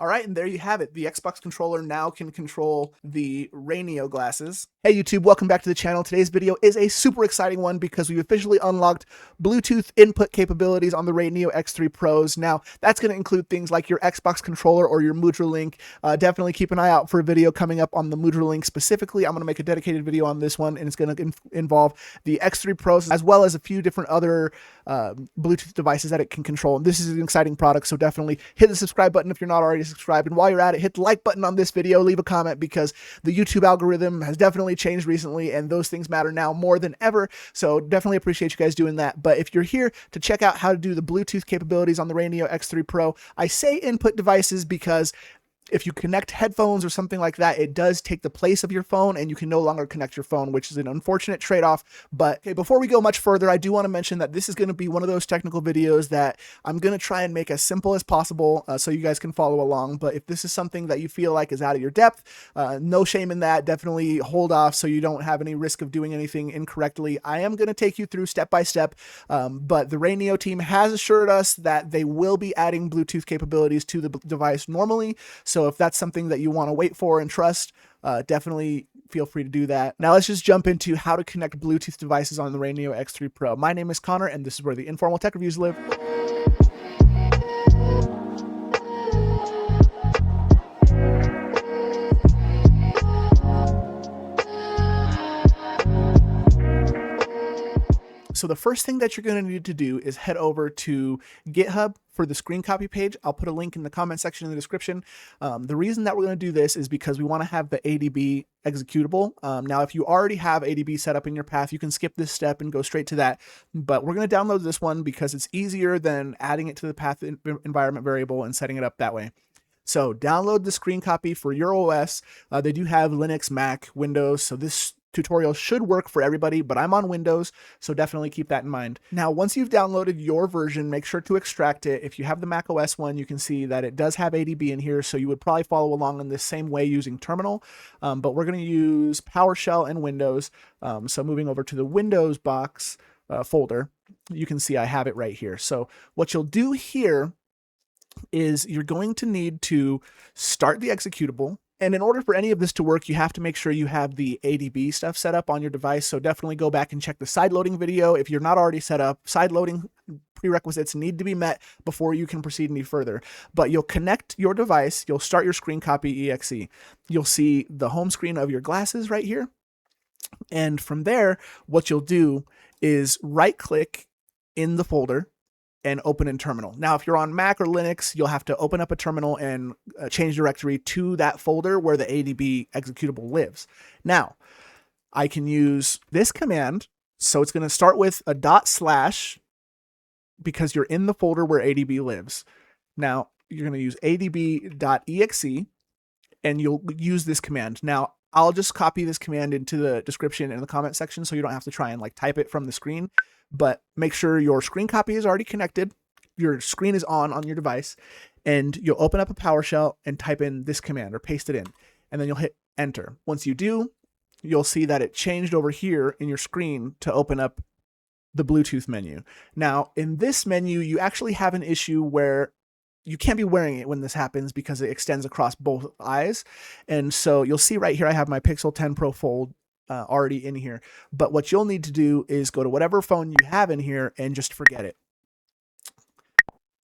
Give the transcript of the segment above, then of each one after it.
All right, and there you have it. The Xbox controller now can control the RayNeo glasses. Hey YouTube, welcome back to the channel. Today's video is a super exciting one because we've officially unlocked Bluetooth input capabilities on the RayNeo X3 Pros. Now, that's going to include things like your Xbox controller or your Moodra Link. Definitely keep an eye out for a video coming up on the Moodra Link specifically. I'm going to make a dedicated video on this one, and it's going to involve the X3 Pros as well as a few different other Bluetooth devices that it can control. And this is an exciting product, so definitely hit the subscribe button if you're not already subscribed. And while you're at it, hit the like button on this video, leave a comment, because the YouTube algorithm has definitely changed recently, and those things matter now more than ever. So definitely appreciate you guys doing that. But if you're here to check out how to do the Bluetooth capabilities on the RayNeo X3 Pro, I say input devices because if you connect headphones or something like that, it does take the place of your phone and you can no longer connect your phone, which is an unfortunate trade-off. But okay, before we go much further, I do want to mention that this is going to be one of those technical videos that I'm going to try and make as simple as possible so you guys can follow along. But if this is something that you feel like is out of your depth, no shame in that. Definitely hold off so you don't have any risk of doing anything incorrectly. I am going to take you through step by step, but the RayNeo team has assured us that they will be adding Bluetooth capabilities to the device normally. So if that's something that you want to wait for and trust, definitely feel free to do that. Now let's just jump into how to connect Bluetooth devices on the RayNeo X3 Pro. My name is Connor, and this is where the Informal Tech Reviews live. So the first thing that you're going to need to do is head over to GitHub for the Scrcpy page. I'll put a link in the comment section in the description. The reason that we're going to do this is because we want to have the ADB executable. Now, if you already have ADB set up in your path, you can skip this step and go straight to that. But we're going to download this one because it's easier than adding it to the path environment variable and setting it up that way. So download the Scrcpy for your OS. They do have Linux, Mac, Windows. So this tutorial should work for everybody, but I'm on Windows, so definitely keep that in mind. Now, once you've downloaded your version, make sure to extract it. If you have the Mac OS one, you can see that it does have ADB in here, so you would probably follow along in the same way using Terminal, but we're going to use PowerShell and Windows. So moving over to the Windows box folder, you can see I have it right here. So what you'll do here is you're going to need to start the executable. And in order for any of this to work, you have to make sure you have the ADB stuff set up on your device. So definitely go back and check the side loading video. If you're not already set up, side loading prerequisites need to be met before you can proceed any further. But you'll connect your device, you'll start your Scrcpy.exe. You'll see the home screen of your glasses right here. And from there, what you'll do is right click in the folder and open in Terminal. Now, if you're on Mac or Linux, you'll have to open up a terminal and change directory to that folder where the ADB executable lives. Now, I can use this command. So it's going to start with a / because you're in the folder where ADB lives. Now, you're going to use adb.exe and you'll use this command. Now, I'll just copy this command into the description and the comment section so you don't have to try and like type it from the screen. But make sure your Scrcpy is already connected, your screen is on your device, and you'll open up a PowerShell and type in this command or paste it in, and then you'll hit enter. Once you do, you'll see that it changed over here in your screen to open up the Bluetooth menu. Now, in this menu, you actually have an issue where you can't be wearing it when this happens because it extends across both eyes. And so you'll see right here, I have my Pixel 10 Pro Fold already in here. But what you'll need to do is go to whatever phone you have in here and just forget it.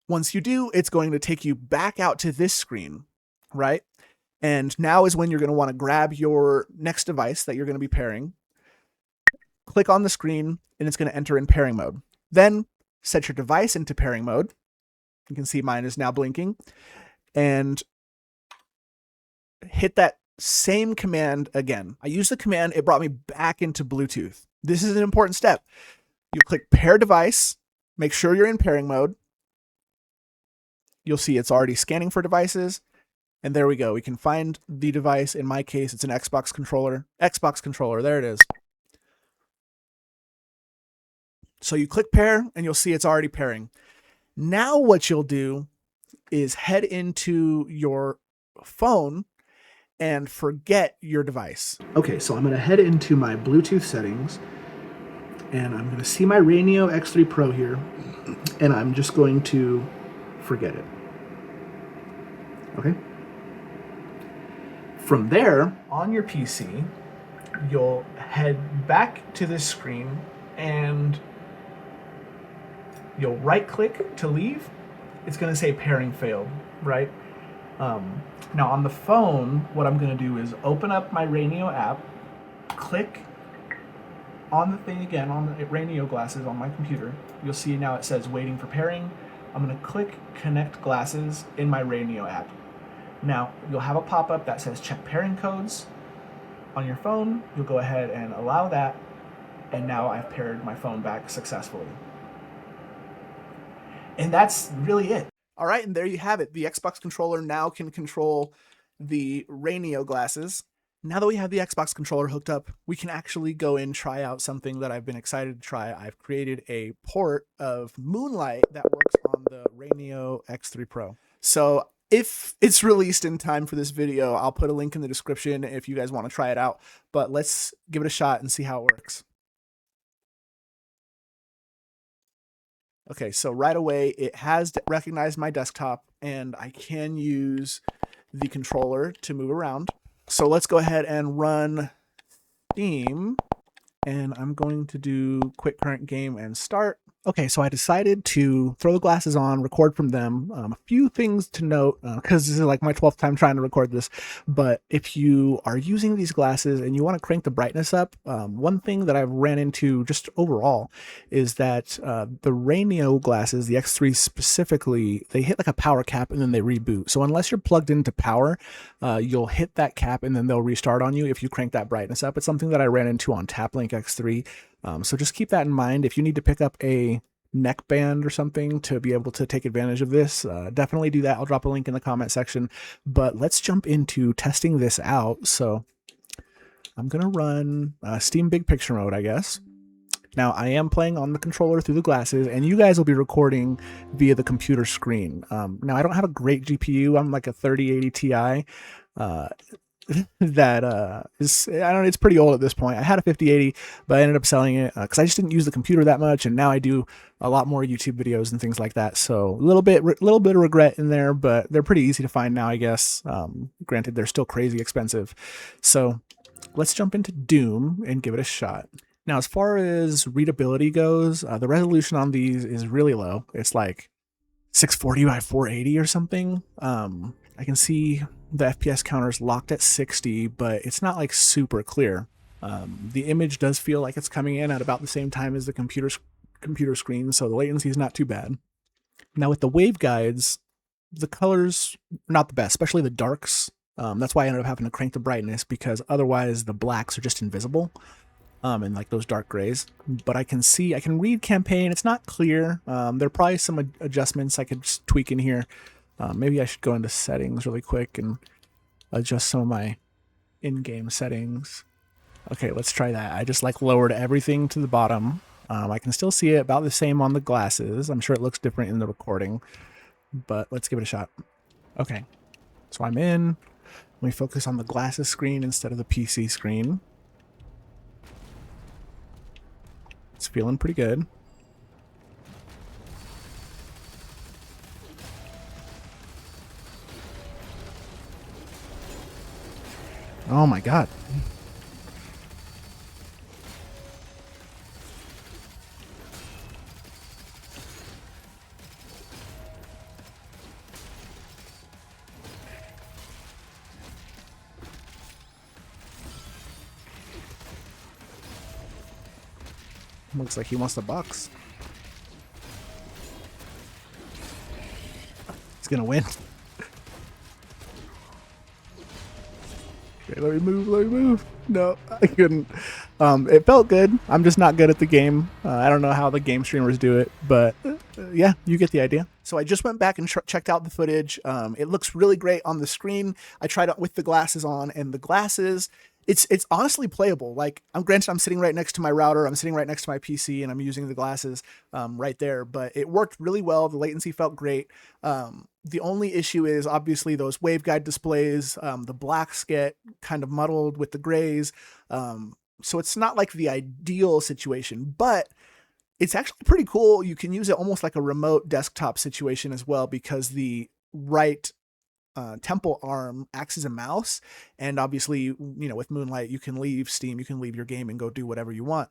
Once you do, it's going to take you back out to this screen, right? And now is when you're going to want to grab your next device that you're going to be pairing. Click on the screen and it's going to enter in pairing mode. Then set your device into pairing mode. You can see mine is now blinking. And hit that same command again. I used the command, it brought me back into Bluetooth. This is an important step. You click pair device, make sure you're in pairing mode. You'll see it's already scanning for devices. And there we go. We can find the device. In my case, it's an Xbox controller. Xbox controller, there it is. So you click pair and you'll see it's already pairing. Now what you'll do is head into your phone and forget your device. Okay, so I'm going to head into my Bluetooth settings and I'm going to see my RayNeo X3 Pro here and I'm just going to forget it. Okay, From there, on your PC, you'll head back to this screen and you'll right click to leave. It's going to say pairing failed, right? Now on the phone, what I'm going to do is open up my RayNeo app, click on the thing again, on the RayNeo glasses on my computer. You'll see now it says waiting for pairing. I'm going to click connect glasses in my RayNeo app. Now you'll have a pop-up that says check pairing codes. On your phone, you'll go ahead and allow that, and now I've paired my phone back successfully. And that's really it. All right, and there you have it. The Xbox controller now can control the RayNeo glasses. Now that we have the Xbox controller hooked up, we can actually go and try out something that I've been excited to try. I've created a port of Moonlight that works on the RayNeo X3 Pro. So if it's released in time for this video, I'll put a link in the description if you guys want to try it out. But let's give it a shot and see how it works. Okay, so right away, it has recognized my desktop, and I can use the controller to move around. So let's go ahead and run Steam, and I'm going to do quick current game and start. Okay, so I decided to throw the glasses on, record from them. A few things to note, because this is like my 12th time trying to record this, but if you are using these glasses and you want to crank the brightness up, one thing that I've ran into just overall is that the RayNeo glasses, the X3 specifically, they hit like a power cap and then they reboot. So unless you're plugged into power, you'll hit that cap and then they'll restart on you if you crank that brightness up. It's something that I ran into on TapLink X3. So just keep that in mind. If you need to pick up a neckband or something to be able to take advantage of this, definitely do that. I'll drop a link in the comment section. But let's jump into testing this out. So I'm going to run Steam Big Picture mode, I guess. Now, I am playing on the controller through the glasses, and you guys will be recording via the computer screen. Now, I don't have a great GPU. I'm like a 3080 Ti. That is, I don't know, it's pretty old at this point. I had a 5080, but I ended up selling it because I just didn't use the computer that much, and now I do a lot more YouTube videos and things like that. So a little bit of regret in there, but they're pretty easy to find now, I guess. Granted, they're still crazy expensive. So let's jump into Doom and give it a shot. Now, as far as readability goes, the resolution on these is really low. It's like 640 by 480 or something. I can see the FPS counter's locked at 60, but it's not like super clear. The image does feel like it's coming in at about the same time as the computer screen, so the latency is not too bad. Now with the waveguides, the colors are not the best, especially the darks. That's why I ended up having to crank the brightness, because otherwise the blacks are just invisible. And like those dark grays. But I can read campaign. It's not clear. There are probably some adjustments I could just tweak in here. Maybe I should go into settings really quick and adjust some of my in-game settings. Okay, let's try that. I just like lowered everything to the bottom. I can still see it about the same on the glasses. I'm sure it looks different in the recording, but let's give it a shot. Okay, so I'm in. Let me focus on the glasses screen instead of the PC screen. It's feeling pretty good. Oh my god. Looks like he wants the box. He's gonna win. Okay, let me move. No, I couldn't. It felt good. I'm just not good at the game. I don't know how the game streamers do it, but yeah, you get the idea. So I just went back and checked out the footage. It looks really great on the screen. I tried it with the glasses on, and the glasses, it's honestly playable. Like, granted, I'm sitting right next to my router, I'm sitting right next to my PC, and I'm using the glasses right there, but it worked really well. The latency felt great. The only issue is obviously those waveguide displays. The blacks get kind of muddled with the grays. So it's not like the ideal situation, but it's actually pretty cool. You can use it almost like a remote desktop situation as well, because the right temple arm acts as a mouse, and obviously, you know, with Moonlight you can leave Steam, you can leave your game and go do whatever you want.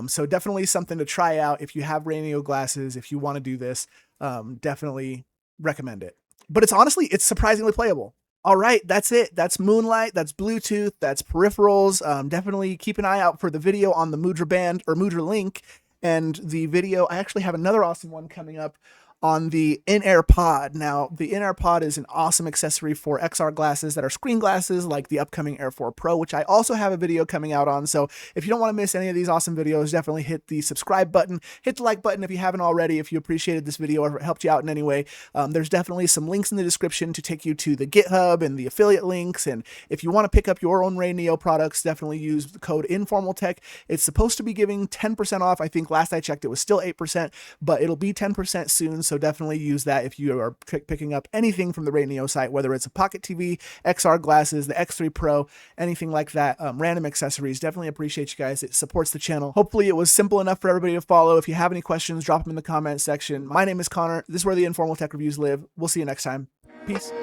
So definitely something to try out if you have RayNeo glasses. If you want to do this, definitely recommend it. But it's surprisingly playable. All right, that's it. That's Moonlight, that's Bluetooth, that's peripherals. Definitely keep an eye out for the video on the Moodra band or Moodra link, and the video. I actually have another awesome one coming up on the in-air pod. Now, the in-air pod is an awesome accessory for XR glasses that are screen glasses, like the upcoming Air 4 Pro, which I also have a video coming out on. So if you don't want to miss any of these awesome videos, definitely hit the subscribe button, hit the like button if you haven't already, if you appreciated this video or if it helped you out in any way. There's definitely some links in the description to take you to the GitHub and the affiliate links. And if you want to pick up your own RayNeo products, definitely use the code Informal Tech. It's supposed to be giving 10% off. I think last I checked it was still 8%, but it'll be 10% soon. So definitely use that if you are picking up anything from the RayNeo site, whether it's a Pocket TV, XR glasses, the X3 Pro, anything like that, random accessories. Definitely appreciate you guys. It supports the channel. Hopefully it was simple enough for everybody to follow. If you have any questions, drop them in the comment section. My name is Connor. This is where the Informal Tech Reviews live. We'll see you next time. Peace.